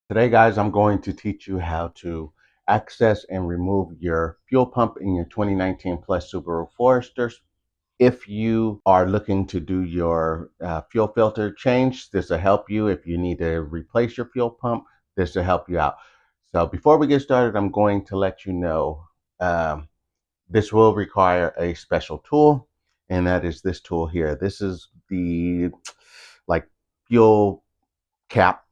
Today, guys, I'm going to teach you how to access and remove your fuel pump in your 2019 Plus Subaru Forester. If you are looking to do your fuel filter change, this will help you. If you need to replace your fuel pump, this will help you out. So before we get started, I'm going to let you know this will require a special tool, and that is this tool here. This is the like fuel cap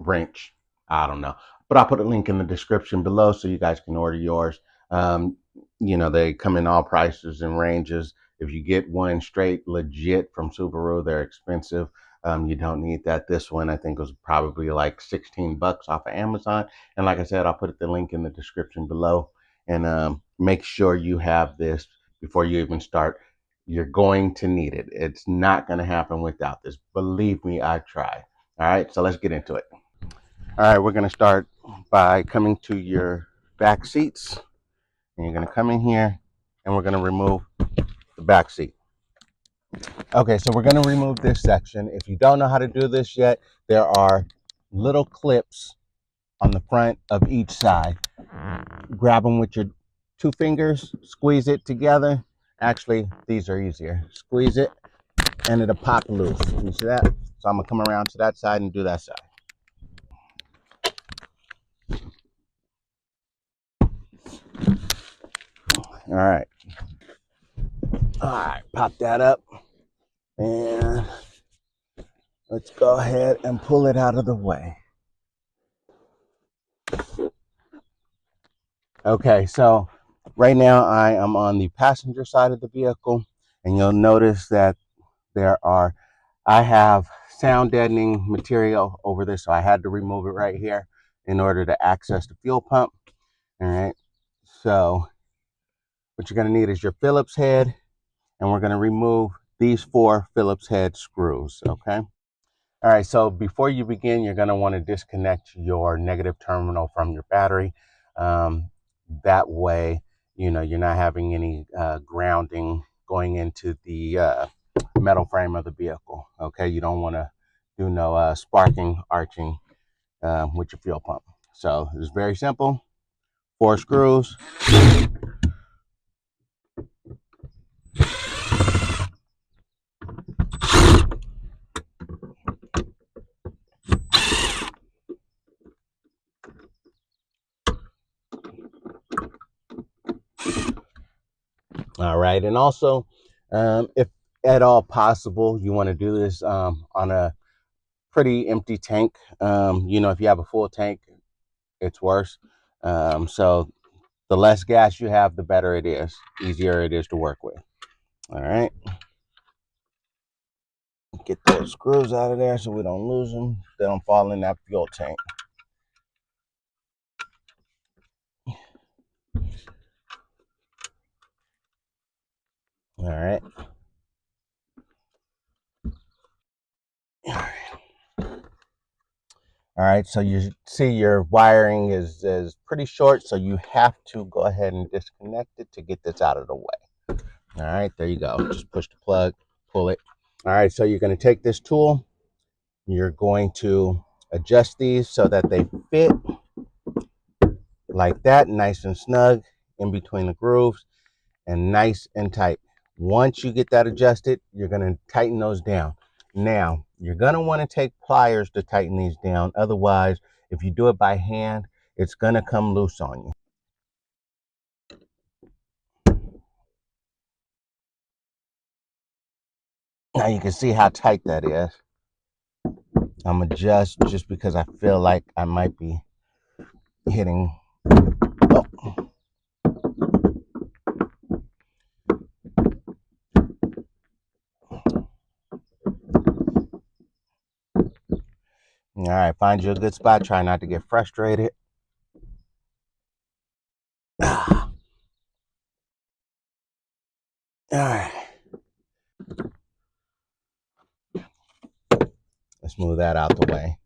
wrench. I don't know, but I'll put a link in the description below so you guys can order yours. Um, they come in all prices and ranges. If you get one straight legit from Subaru, they're expensive. You don't need that. This one I think was probably like 16 bucks off of Amazon. And like I said, I'll put the link in the description below. And make sure you have this before you even start. You're going to need it. It's not going to happen without this. Believe me, I tried. All right, so let's get into it. All right, we're gonna start by coming to your back seats. And you're gonna come in here and we're gonna remove the back seat. Okay, so we're gonna remove this section. If you don't know how to do this yet, there are little clips on the front of each side. Grab them with your two fingers, squeeze it together. Actually, these are easier. Squeeze it and it'll pop loose. You see that? So I'm gonna come around to that side and do that side. All right. All right, pop that up. And let's go ahead and pull it out of the way. Okay, so right now I am on the passenger side of the vehicle, and you'll notice that I have sound deadening material over this, so I had to remove it right here in order to access the fuel pump. All right, so what you're going to need is your Phillips head, and we're going to remove these 4 Phillips head screws, okay? All right, so before you begin, you're going to want to disconnect your negative terminal from your battery. That way, you're not having any grounding going into the metal frame of the vehicle. Okay, you don't want to do no sparking, arching with your fuel pump. So it's very simple. 4 screws. All right, and also, if at all possible, you want to do this on a pretty empty tank. If you have a full tank, it's worse. So the less gas you have, the better it is, easier it is to work with. All right, get those screws out of there so we don't lose them. They don't fall in that fuel tank. All right. All right, so you see your wiring is pretty short, so you have to go ahead and disconnect it to get this out of the way. All right, there you go. Just push the plug, pull it. All right, so you're going to take this tool. You're going to adjust these so that they fit like that, nice and snug in between the grooves and nice and tight. Once you get that adjusted, you're going to tighten those down. Now, you're going to want to take pliers to tighten these down. Otherwise, if you do it by hand, it's going to come loose on you. Now you can see how tight that is. I'm adjust just because I feel like I might be hitting. Oh. All right, find you a good spot. Try not to get frustrated. All right. Let's move that out the way.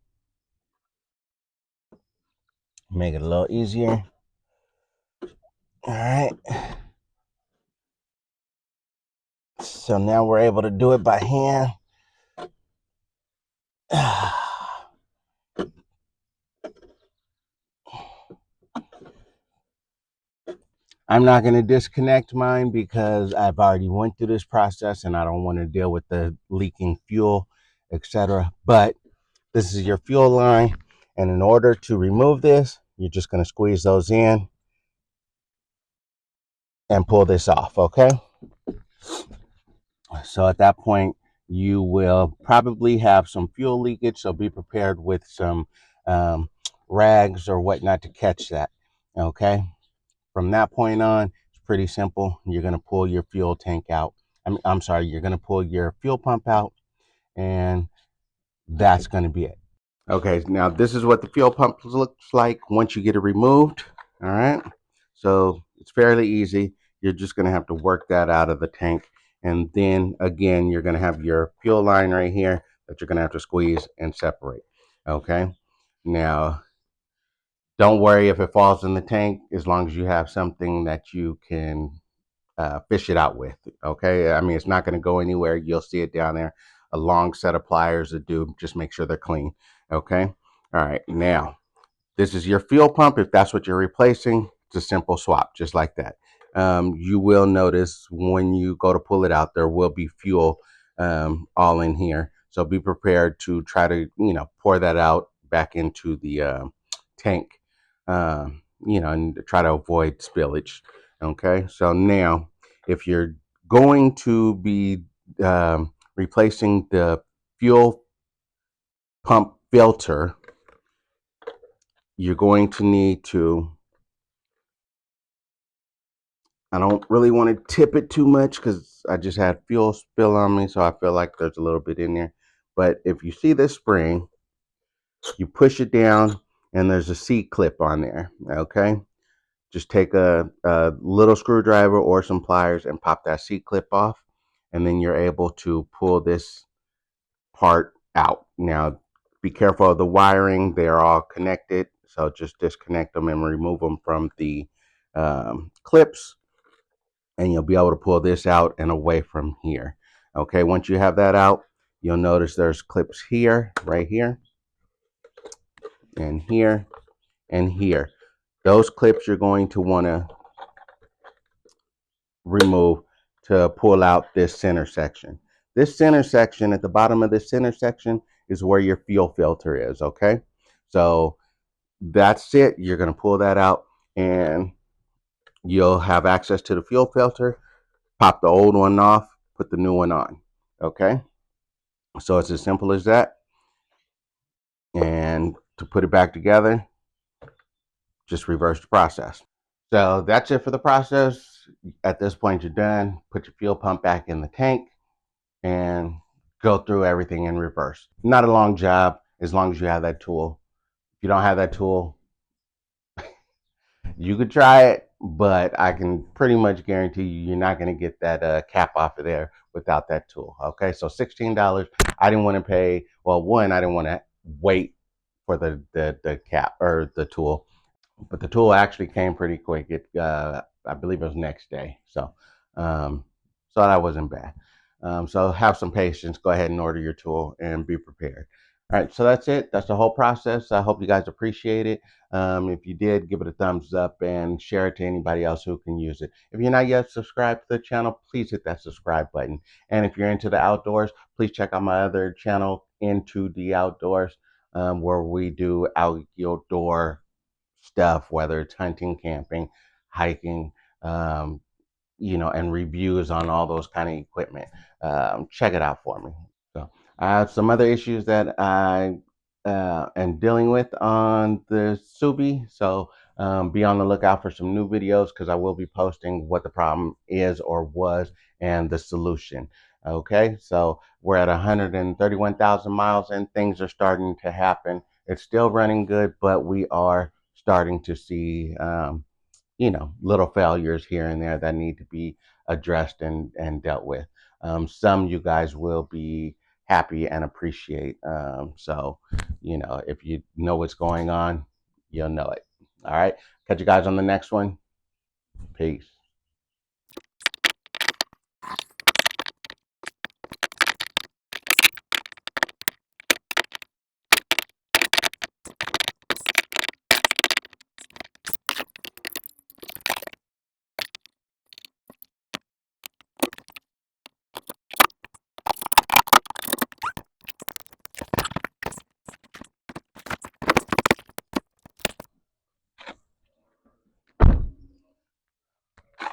Make it a little easier. All right. So now we're able to do it by hand. I'm not going to disconnect mine because I've already went through this process and I don't want to deal with the leaking fuel, etc. But this is your fuel line, and in order to remove this, you're just going to squeeze those in and pull this off, okay? So at that point, you will probably have some fuel leakage, so be prepared with some um, rags or whatnot to catch that, okay? From that point on, it's pretty simple. You're going to pull your fuel tank out. I'm sorry, you're going to pull your fuel pump out, and that's going to be it. Okay, now this is what the fuel pump looks like once you get it removed. All right, so it's fairly easy. You're just going to have to work that out of the tank. And then again, you're going to have your fuel line right here that you're going to have to squeeze and separate. Okay, now don't worry if it falls in the tank, as long as you have something that you can fish it out with. Okay, I mean, it's not going to go anywhere. You'll see it down there. A long set of pliers that do, just make sure they're clean. Okay, all right, now this is your fuel pump. If that's what you're replacing, it's a simple swap, just like that. You will notice when you go to pull it out, there will be fuel all in here. So be prepared to try to, pour that out back into the tank, and try to avoid spillage. Okay, so now if you're going to be replacing the fuel pump filter, you're going to need to, I don't really want to tip it too much because I just had fuel spill on me, so I feel like there's a little bit in there. But if you see this spring, you push it down and there's a C clip on there, okay? Just take a little screwdriver or some pliers and pop that C clip off, and then you're able to pull this part out. Now, be careful of the wiring. They're all connected, so just disconnect them and remove them from the clips, and you'll be able to pull this out and away from here. Okay, once you have that out, you'll notice there's clips here, right here, and here, and here. Those clips you're going to want to remove to pull out this center section. This center section, at the bottom of this center section, is where your fuel filter is, okay? So that's it. You're going to pull that out and you'll have access to the fuel filter. Pop the old one off, put the new one on, okay? So it's as simple as that. And to put it back together, just reverse the process. So that's it for the process. At this point, you're done. Put your fuel pump back in the tank and go through everything in reverse. Not a long job as long as you have that tool. If you don't have that tool, you could try it, but I can pretty much guarantee you're not going to get that cap off of there without that tool. Okay, so $16. I didn't want to pay. Well, one, I didn't want to wait for the cap or the tool, but the tool actually came pretty quick. I believe it was next day, um, so that wasn't bad. So have some patience. Go ahead and order your tool and be prepared. All right, so that's it. That's the whole process. I hope you guys appreciate it. If you did, give it a thumbs up and share it to anybody else who can use it. If you're not yet subscribed to the channel, please hit that subscribe button. And if you're into the outdoors, please check out my other channel, Into the Outdoors, where we do outdoor stuff, whether it's hunting, camping, hiking, um, and reviews on all those kind of equipment. Check it out for me. So I have some other issues that I am dealing with on the Subi. So be on the lookout for some new videos because I will be posting what the problem is or was and the solution. Okay, so we're at 131,000 miles and things are starting to happen. It's still running good, but we are starting to see little failures here and there that need to be addressed and dealt with. Some you guys will be happy and appreciate. So, if you know what's going on, you'll know it. All right. Catch you guys on the next one. Peace.